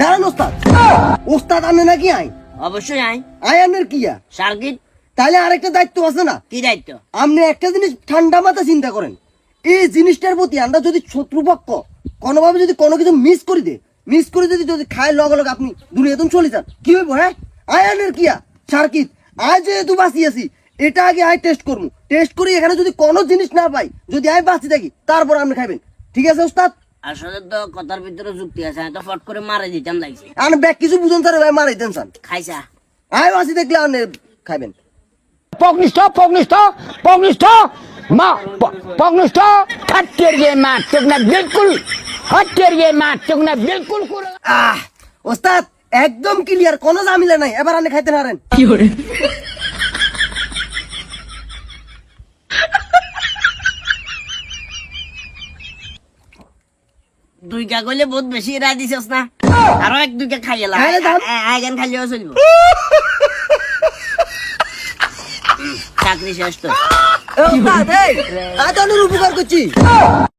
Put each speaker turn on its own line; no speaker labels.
দাঁড়ান ওস্তাদ, ওস্তাদ আনে নাকি আই?
অবশ্যই আই।
আনের কিয়া
সার্কিট।
তাহলে আরেকটা দায়িত্ব আছে না?
কি দায়িত্ব?
আপনি একটা জিনিস ঠান্ডা মাথা চিন্তা করেন, এই জিনিসটার প্রতি আমরা যদি শত্রুপক্ষ কোনোভাবে যদি কোনো কিছু মিস করে যদি খায় লগে লগে আপনি দুনিয়াতে চলে যান, কি হইব? হ্যাঁ, আয়ানের কিয়া সার্কিট, আয় যেহেতু বাঁচি আছি, এটা আগে আয় টেস্ট করবো, টেস্ট করে এখানে যদি কোনো জিনিস না পাই, যদি আয় বাঁচি থাকি, তারপর আপনি খাইবেন। ঠিক আছে ওস্তাদ?
আসলে তো কথার ভিতরে যুক্তি আছে, আমি তো ফট করে মারা দিতাম লাগছে।
আর ব্যাগ কিছু বুঝুন স্যার, ভাই মারাই দেন স্যার।
খাইছা?
আয় বাঁচি দেখলে আপনি খাইবেন।
পগনিষ্ঠ হত্যের গে মারতুক না বিলকুল, হত্যের গে মারতুক না বিলকুল করে।
ওস্তাদ একদম ক্লিয়ার, কোনো ঝামেলা নাই, এবার আপনি খাইতে পারেন।
দুই কা কইলে বহুত বেশি রায় দিছস না, আরো এক দুইটা খাইলা
খাইলে দাম।
আইগান খাইলেও চলব। চাকরি শেষ তো।
ওস্তাদ এই আজ উপকার করছি।